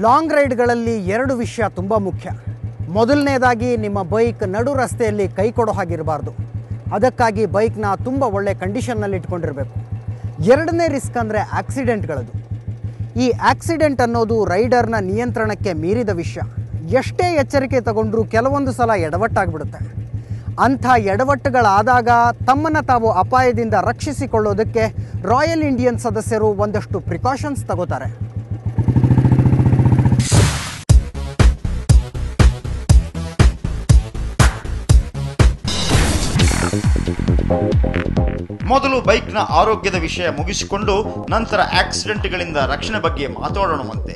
Long ರೈಡ್ಗಳಲ್ಲಿ ಎರಡು ವಿಷಯ ತುಂಬ ಮುಖ್ಯ. ಮೊದಲನೇದಾಗಿ ನಿಮ್ಮ ಬೈಕ್ ನಡು ರಸ್ತೆಯಲ್ಲಿ ಕೈ ಕೊಡೋ ಹಾಗಿರಬಾರ್ದು. ಅದಕ್ಕಾಗಿ ಬೈಕ್ನ ತುಂಬ ಒಳ್ಳೆ ಕಂಡೀಷನ್ನಲ್ಲಿ ಇಟ್ಕೊಂಡಿರಬೇಕು. ಎರಡನೇ ರಿಸ್ಕ್ ಅಂದರೆ ಆಕ್ಸಿಡೆಂಟ್ಗಳದು. ಈ ಆಕ್ಸಿಡೆಂಟ್ ಅನ್ನೋದು ರೈಡರ್ನ ನಿಯಂತ್ರಣಕ್ಕೆ ಮೀರಿದ ವಿಷಯ. ಎಷ್ಟೇ ಎಚ್ಚರಿಕೆ ತಗೊಂಡ್ರೂ ಕೆಲವೊಂದು ಸಲ ಎಡವಟ್ಟಾಗ್ಬಿಡುತ್ತೆ. ಅಂಥ ಎಡವಟ್ಟುಗಳಾದಾಗ ತಮ್ಮನ್ನು ತಾವು ಅಪಾಯದಿಂದ ರಕ್ಷಿಸಿಕೊಳ್ಳೋದಕ್ಕೆ ರಾಯಲ್ ಇಂಡಿಯನ್ ಸದಸ್ಯರು ಒಂದಷ್ಟು ಪ್ರಿಕಾಷನ್ಸ್ ತಗೋತಾರೆ. ಮೊದಲು ಬೈಕ್ನ ಆರೋಗ್ಯದ ವಿಷಯ ಮುಗಿಸಿಕೊಂಡು ನಂತರ ಆಕ್ಸಿಡೆಂಟ್ಗಳಿಂದ ರಕ್ಷಣೆ ಬಗ್ಗೆ ಮಾತಾಡೋಣವಂತೆ.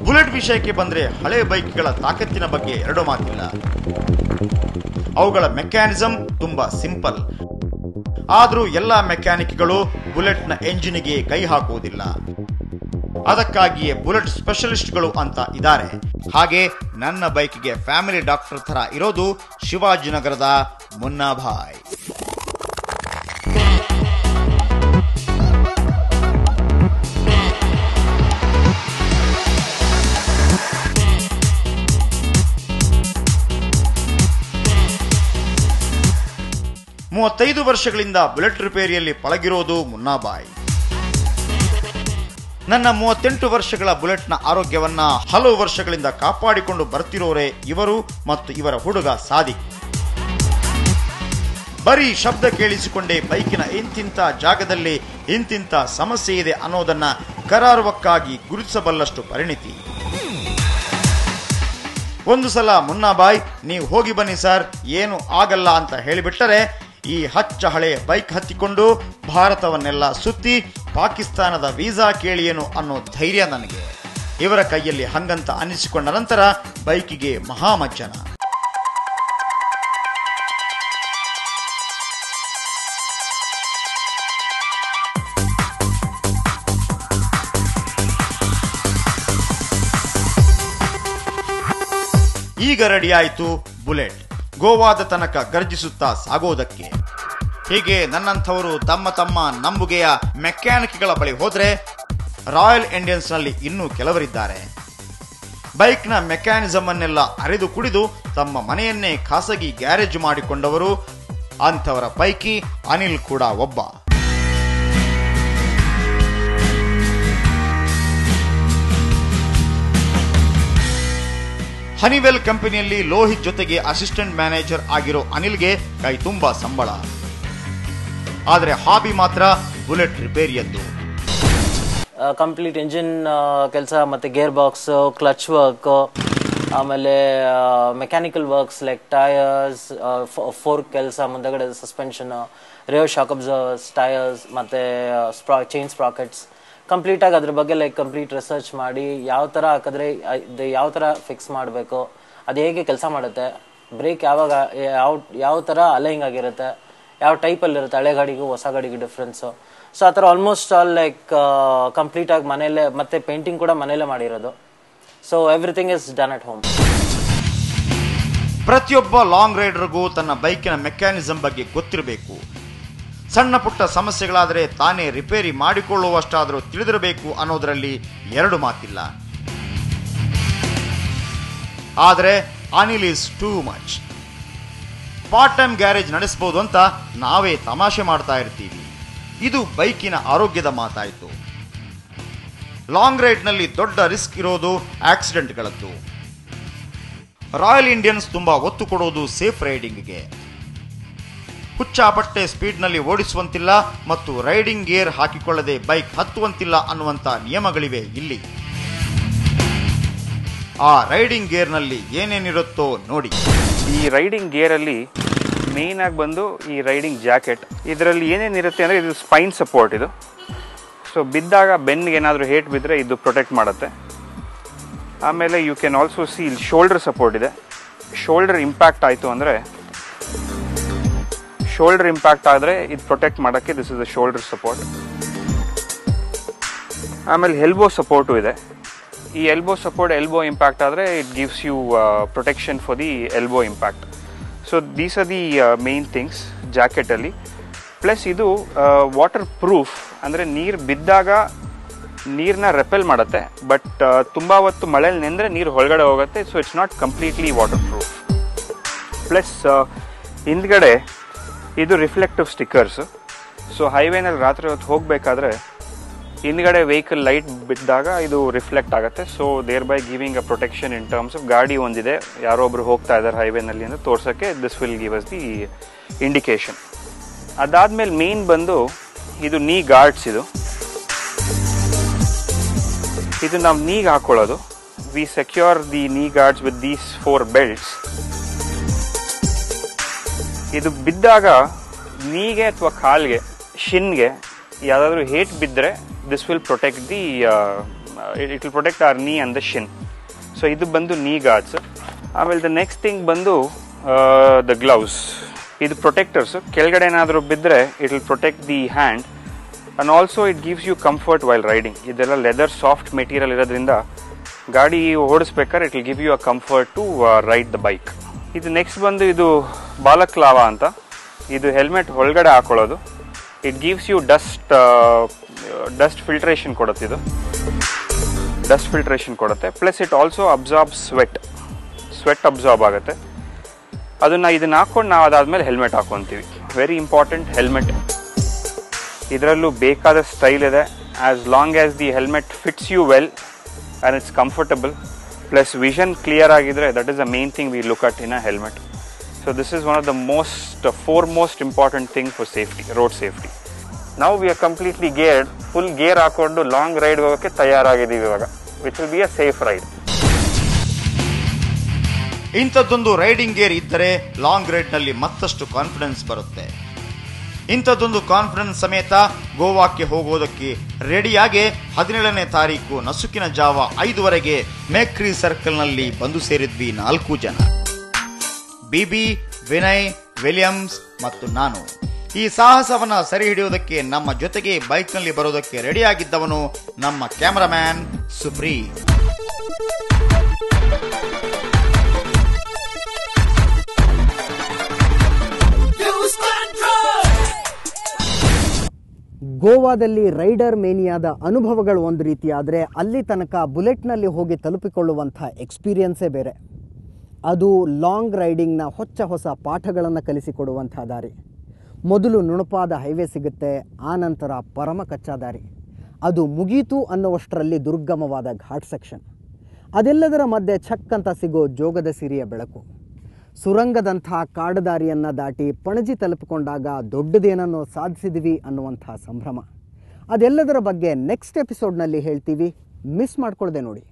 ಬುಲೆಟ್ ವಿಷಯಕ್ಕೆ ಬಂದರೆ ಹಳೆ ಬೈಕ್ಗಳ ತಾಕತ್ತಿನ ಬಗ್ಗೆ ಎರಡು ಮಾತಿಲ್ಲ. ಅವುಗಳ ಮೆಕ್ಯಾನಿಸಮ್ ತುಂಬಾ ಸಿಂಪಲ್. ಆದರೂ ಎಲ್ಲ ಮೆಕ್ಯಾನಿಕ್ಗಳು ಬುಲೆಟ್ನ ಎಂಜಿನಿಗೆ ಕೈ ಹಾಕುವುದಿಲ್ಲ. ಅದಕ್ಕಾಗಿಯೇ ಬುಲೆಟ್ ಸ್ಪೆಷಲಿಸ್ಟ್ಗಳು ಅಂತ ಇದ್ದಾರೆ. ಹಾಗೆ ನನ್ನ ಬೈಕ್ಗೆ ಫ್ಯಾಮಿಲಿ ಡಾಕ್ಟರ್ ತರ ಇರೋದು ಶಿವಾಜಿನಗರದ ಮುನ್ನಾಭಾಯ್. ಮೂವತ್ತೈದು ವರ್ಷಗಳಿಂದ ಬುಲೆಟ್ ರಿಪೇರಿಯಲ್ಲಿ ಪಳಗಿರೋದು ಮುನ್ನಾಭಾಯ್. ನನ್ನ 38 ವರ್ಷಗಳ ಬುಲೆಟ್ನ ಆರೋಗ್ಯವನ್ನ ಹಲವು ವರ್ಷಗಳಿಂದ ಕಾಪಾಡಿಕೊಂಡು ಬರ್ತಿರೋರೇ ಇವರು ಮತ್ತು ಇವರ ಹುಡುಗ ಸಾದಿಕ್. ಬರೀ ಶಬ್ದ ಕೇಳಿಸಿಕೊಂಡೇ ಬೈಕಿನ ಇಂತಿಂತ ಜಾಗದಲ್ಲಿ ಇಂತಿಂತ ಸಮಸ್ಯೆ ಇದೆ ಅನ್ನೋದನ್ನ ಕರಾರುವಕ್ಕಾಗಿ ಗುರುತಿಸಬಲ್ಲಷ್ಟು ಪರಿಣಿತಿ. ಒಂದು ಸಲ ಮುನ್ನಾಭಾಯ್ ನೀವು ಹೋಗಿ ಬನ್ನಿ ಸರ್, ಏನು ಆಗಲ್ಲ ಅಂತ ಹೇಳಿಬಿಟ್ಟರೆ ಈ ಹಚ್ಚ ಹಳೆ ಬೈಕ್ ಹತ್ತಿಕೊಂಡು ಭಾರತವನ್ನೆಲ್ಲ ಸುತ್ತಿ ಪಾಕಿಸ್ತಾನದ ವೀಸಾ ಕೇಳಿಯೇನು ಅನ್ನೋ ಧೈರ್ಯ ನನಗೆ. ಇವರ ಕೈಯಲ್ಲಿ ಹಂಗಂತ ಅನಿಸಿಕೊಂಡ ನಂತರ ಬೈಕಿಗೆ ಮಹಾಮಜ್ಜನ. ಈಗ ರೆಡಿಯಾಯಿತು ಬುಲೆಟ್, ಗೋವಾದ ತನಕ ಗರ್ಜಿಸುತ್ತಾ ಸಾಗೋದಕ್ಕೆ. ಹೀಗೆ ನನ್ನಂಥವರು ತಮ್ಮ ನಂಬುಗೆಯ ಮೆಕ್ಯಾನಿಕ್ಗಳ ಬಳಿ ಹೋದ್ರೆ ರಾಯಲ್ ಇಂಡಿಯನ್ಸ್ ನಲ್ಲಿ ಇನ್ನೂ ಕೆಲವರಿದ್ದಾರೆ. ಬೈಕ್ನ ಮೆಕ್ಯಾನಿಸಮ್ ಅನ್ನೆಲ್ಲ ಅರಿದು ಕುಡಿದು ತಮ್ಮ ಮನೆಯನ್ನೇ ಖಾಸಗಿ ಗ್ಯಾರೇಜ್ ಮಾಡಿಕೊಂಡವರು. ಅಂಥವರ ಪೈಕಿ ಅನಿಲ್ ಕೂಡ ಒಬ್ಬ. ಹನಿವೆಲ್ ಕಂಪನಿಯಲ್ಲಿ ಲೋಹಿತ್ ಜೊತೆಗೆ ಅಸಿಸ್ಟೆಂಟ್ ಮ್ಯಾನೇಜರ್ ಆಗಿರೋ ಅನಿಲ್ಗೆ ಕೈ ತುಂಬಾ ಸಂಬಳ. ಆದರೆ ಹಾಬಿ ಮಾತ್ರ ಬುಲೆಟ್ ರಿಪೇರಿಯದ್ದು. ಕಂಪ್ಲೀಟ್ ಇಂಜಿನ್ ಕೆಲಸ, ಮತ್ತೆ ಗೇರ್ ಬಾಕ್ಸ್, ಕ್ಲಚ್ ವರ್ಕ್, ಆಮೇಲೆ mechanical works like tyres, fork ಕೆಲಸ, ಮುಂದಗಡೆ suspension, rear shock absorbers, tyres, ಮತ್ತೆ ಚೈನ್ ಸ್ಪ್ರಾಕೆಟ್ಸ್ ಕಂಪ್ಲೀಟ್ ಆಗಿ ಅದ್ರ ಬಗ್ಗೆ ಕಂಪ್ಲೀಟ್ ರಿಸರ್ಚ್ ಮಾಡಿ ಯಾವ ಥರ ಹಾಕಿದ್ರೆ ಯಾವ ಥರ ಫಿಕ್ಸ್ ಮಾಡಬೇಕು, ಅದು ಹೇಗೆ ಕೆಲಸ ಮಾಡುತ್ತೆ, ಬ್ರೇಕ್ ಯಾವಾಗ ಯಾವ ಥರ ಅಲೈಂಗ್ ಆಗಿರುತ್ತೆ, ಯಾವ ಟೈಪಲ್ಲಿರುತ್ತೆ, ಹಳೆ ಗಾಡಿಗೂ ಹೊಸ ಗಾಡಿಗೂ ಡಿಫ್ರೆನ್ಸು. ಸೊ ಆ ಥರ ಆಲ್ಮೋಸ್ಟ್ ಆಲ್ ಕಂಪ್ಲೀಟ್ ಆಗಿ ಮನೇಲೆ, ಮತ್ತೆ ಪೇಂಟಿಂಗ್ ಕೂಡ ಮನೇಲೆ ಮಾಡಿರೋದು. So everything is done at home. ಪ್ರತಿಯೊಬ್ಬ ಲಾಂಗ್ ರೈಡರ್ಗೂ ತನ್ನ ಬೈಕಿನ ಮೆಕ್ಯಾನಿಸಮ್ ಬಗ್ಗೆ ಗೊತ್ತಿರಬೇಕು. ಸಣ್ಣ ಪುಟ್ಟ ಸಮಸ್ಯೆಗಳಾದರೆ ತಾನೇ ರಿಪೇರಿ ಮಾಡಿಕೊಳ್ಳುವಷ್ಟಾದರೂ ತಿಳಿದಿರಬೇಕು ಅನ್ನೋದರಲ್ಲಿ ಎರಡು ಮಾತಿಲ್ಲ. ಆದರೆ Anil is too much. Part time garage ನಡೆಸಬಹುದು ಅಂತ ನಾವೇ ತಮಾಷೆ ಮಾಡ್ತಾ ಇರ್ತೀವಿ. ಇದು ಬೈಕಿನ ಆರೋಗ್ಯದ ಮಾತಾಯಿತು. ಲಾಂಗ್ ರೈಡ್ನಲ್ಲಿ ದೊಡ್ಡ ರಿಸ್ಕ್ ಇರೋದು ಆಕ್ಸಿಡೆಂಟ್ಗಳದ್ದು. ರಾಯಲ್ ಇಂಡಿಯನ್ಸ್ ತುಂಬಾ ಒತ್ತು ಕೊಡೋದು ಸೇಫ್ ರೈಡಿಂಗ್ಗೆ. ಹುಚ್ಚಾಪಟ್ಟೆ ಸ್ಪೀಡ್ನಲ್ಲಿ ಓಡಿಸುವಂತಿಲ್ಲ ಮತ್ತು ರೈಡಿಂಗ್ ಗೇರ್ ಹಾಕಿಕೊಳ್ಳದೆ ಬೈಕ್ ಹತ್ತುವಂತಿಲ್ಲ ಅನ್ನುವಂಥ ನಿಯಮಗಳಿವೆ ಇಲ್ಲಿ. ಆ ರೈಡಿಂಗ್ ಗೇರ್ನಲ್ಲಿ ಏನೇನಿರುತ್ತೋ ನೋಡಿ. ಈ ರೈಡಿಂಗ್ ಗೇರಲ್ಲಿ ಮೇನ್ ಆಗಿ ಬಂದು ಈ ರೈಡಿಂಗ್ ಜಾಕೆಟ್, ಇದರಲ್ಲಿ ಏನೇನಿರುತ್ತೆ ಅಂದರೆ ಇದು ಸ್ಪೈನ್ ಸಪೋರ್ಟ್. ಇದು ಸೊ ಬಿದ್ದಾಗ ಬೆನ್ನಿಗೆ ಏನಾದರೂ ಹೇಟ್ ಬಿದ್ದರೆ ಇದು ಪ್ರೊಟೆಕ್ಟ್ ಮಾಡುತ್ತೆ. ಆಮೇಲೆ ಯು ಕ್ಯಾನ್ ಆಲ್ಸೋ ಸಿ ಇಲ್ಲಿ ಶೋಲ್ಡರ್ ಸಪೋರ್ಟ್ ಇದೆ. ಶೋಲ್ಡರ್ ಇಂಪ್ಯಾಕ್ಟ್ ಆಯಿತು ಅಂದರೆ ಇದು ಪ್ರೊಟೆಕ್ಟ್ ಮಾಡೋಕ್ಕೆ this is a shoulder support. ಆಮೇಲೆ ಎಲ್ಬೋ ಸಪೋರ್ಟು ಇದೆ. ಈ ಎಲ್ಬೋ ಸಪೋರ್ಟ್, ಎಲ್ಬೋ ಇಂಪ್ಯಾಕ್ಟ್ ಆದರೆ it gives you protection for the elbow impact. So these are the main things ಜಾಕೆಟಲ್ಲಿ. ಪ್ಲಸ್ ಇದು ವಾಟರ್ ಪ್ರೂಫ್, ಅಂದರೆ ನೀರು ಬಿದ್ದಾಗ ನೀರನ್ನ ರೆಪೆಲ್ ಮಾಡುತ್ತೆ, ಬಟ್ ತುಂಬ ಹೊತ್ತು ಮಳೆಯಲ್ಲಿ ನೆಂದರೆ ನೀರು ಹೊರಗಡೆ ಹೋಗುತ್ತೆ. So it's not completely water proof. Plus ಹಿಂದ್ಗಡೆ ಇದು ರಿಫ್ಲೆಕ್ಟಿವ್ ಸ್ಟಿಕ್ಕರ್ಸು. ಸೊ ಹೈವೇನಲ್ಲಿ ರಾತ್ರಿ ಹೊತ್ತು ಹೋಗಬೇಕಾದ್ರೆ ಹಿಂದ್ಗಡೆ ವೆಹಿಕಲ್ ಲೈಟ್ ಬಿದ್ದಾಗ ಇದು ರಿಫ್ಲೆಕ್ಟ್ ಆಗುತ್ತೆ. So thereby giving a protection in terms of ಗಾಡಿ ಒಂದಿದೆ, ಯಾರೋ ಒಬ್ರು ಹೋಗ್ತಾ ಇದ್ದಾರೆ ಹೈವೇನಲ್ಲಿ ಅಂತ ತೋರ್ಸೋಕ್ಕೆ this will give us the indication. ಅದಾದಮೇಲೆ ಮೇನ್ ಬಂದು ಇದು ನೀ ಗಾರ್ಡ್ಸ್. ಇದು ನಾವು ನೀಗೆ ಹಾಕೊಳ್ಳೋದು. We secure the knee guards with these 4 belts. ಇದು ಬಿದ್ದಾಗ ನೀಗೆ ಅಥವಾ ಕಾಲ್ಗೆ ಶಿನ್ಗೆ ಯಾವುದಾದ್ರೂ ಹೇಟ್ ಬಿದ್ದರೆ this will protect the it will protect our knee and the shin. So ಇದು ಬಂದು ನೀ ಗಾರ್ಡ್ಸ್. ಆಮೇಲೆ ದ ನೆಕ್ಸ್ಟ್ ಥಿಂಗ್ ಬಂದು ದ ಗ್ಲೌಸ್. ಇದು ಪ್ರೊಟೆಕ್ಟರ್ಸ್. ಕೆಳಗಡೆ ಏನಾದರೂ ಬಿದ್ದರೆ it will protect the hand and also it gives you comfort while riding. ಇದೆಲ್ಲ leather soft material ಇರೋದ್ರಿಂದ ಗಾಡಿ ಓಡಿಸ್ಬೇಕಾದ್ರೆ it will give you a comfort to ride the bike. ಇದು ನೆಕ್ಸ್ಟ್ ಬಂದು ಇದು ಬಾಲಕ್ಲಾವಾ ಅಂತ. ಇದು ಹೆಲ್ಮೆಟ್ ಒಳಗಡೆ ಹಾಕೊಳ್ಳೋದು. It gives you dust filtration ಕೊಡುತ್ತೆ. ಇದು ಡಸ್ಟ್ ಫಿಲ್ಟ್ರೇಷನ್ ಕೊಡುತ್ತೆ. Plus it also absorb sweat absorb ಆಗುತ್ತೆ. ಇದನ್ನು ಹಾಕ್ಕೊಂಡು ನಾವು ಅದಾದಮೇಲೆ ಹೆಲ್ಮೆಟ್ ಹಾಕೊತೀವಿ. Very important helmet. ಇದರಲ್ಲೂ ಬೇಕಾದ ಸ್ಟೈಲ್ ಇದೆ. As long as the helmet fits you well and it's comfortable, plus vision clear ಆಗಿದ್ರೆ that is the main thing we look at in a helmet. So this is one of the foremost important thing for safety, road safety. Now we are completely geared, full gear ಹಾಕೊಂಡು long ride ಹೋಗೋಕ್ಕೆ ತಯಾರಾಗಿದ್ದೀವಿ ಇವಾಗ, which will be a safe ride. ಇಂಥದ್ದೊಂದು riding gear ಇದ್ದರೆ long ರೈಡ್ನಲ್ಲಿ ಮತ್ತಷ್ಟು confidence ಬರುತ್ತೆ. ಇಂಥದ್ದೊಂದು ಕಾನ್ಫಿಡೆನ್ಸ್ ಸಮೇತ ಗೋವಾಕ್ಕೆ ಹೋಗೋದಕ್ಕೆ ರೆಡಿಯಾಗಿ 17ನೇ ತಾರೀಕು ನಸುಕಿನ ಜಾವ 5 ಮೇಕ್ರಿ ಸರ್ಕಲ್ನಲ್ಲಿ ಬಂದು ಸೇರಿದ್ವಿ 4 ಜನ. ಬಿಬಿ, ವಿನಯ್, ವಿಲಿಯಮ್ಸ್ ಮತ್ತು ನಾನು. ಈ ಸಾಹಸವನ್ನ ಸರಿ ಹಿಡಿಯೋದಕ್ಕೆ ನಮ್ಮ ಜೊತೆಗೆ ಬೈಕ್ನಲ್ಲಿ ಬರೋದಕ್ಕೆ ರೆಡಿಯಾಗಿದ್ದವನು ನಮ್ಮ ಕ್ಯಾಮರಾಮ್ಯಾನ್ ಸುಪ್ರೀ. ಗೋವಾದಲ್ಲಿ ರೈಡರ್ ಮೇನಿಯಾದ ಅನುಭವಗಳು ಒಂದು ರೀತಿ ಆದರೆ ಅಲ್ಲಿ ತನಕ ಬುಲೆಟ್ನಲ್ಲಿ ಹೋಗಿ ತಲುಪಿಕೊಳ್ಳುವಂಥ ಎಕ್ಸ್ಪೀರಿಯನ್ಸೇ ಬೇರೆ. ಅದು ಲಾಂಗ್ ರೈಡಿಂಗ್ನ ಹೊಸ ಪಾಠಗಳನ್ನು ಕಲಿಸಿಕೊಡುವಂಥ ದಾರಿ. ಮೊದಲು ನುಣುಪಾದ ಹೈವೇ ಸಿಗುತ್ತೆ, ಆನಂತರ ಪರಮ ಕಚ್ಚಾ ದಾರಿ. ಅದು ಮುಗೀತು ಅನ್ನುವಷ್ಟರಲ್ಲಿ ದುರ್ಗಮವಾದ ಘಾಟ್ ಸೆಕ್ಷನ್. ಅದೆಲ್ಲದರ ಮಧ್ಯೆ ಛಕ್ ಅಂತ ಸಿಗೋ ಜೋಗದ ಸಿರಿಯ ಬೆಳಕು. ಸುರಂಗದಂಥ ಕಾಡುದಾರಿಯನ್ನು ದಾಟಿ ಪಣಜಿ ತಲುಪಿಕೊಂಡಾಗ ದೊಡ್ಡದೇನನ್ನು ಸಾಧಿಸಿದ್ವಿ ಅನ್ನುವಂಥ ಸಂಭ್ರಮ. ಅದೆಲ್ಲದರ ಬಗ್ಗೆ ನೆಕ್ಸ್ಟ್ ಎಪಿಸೋಡ್ನಲ್ಲಿ ಹೇಳ್ತೀವಿ, ಮಿಸ್ ಮಾಡ್ಕೊಳ್ದೆ ನೋಡಿ.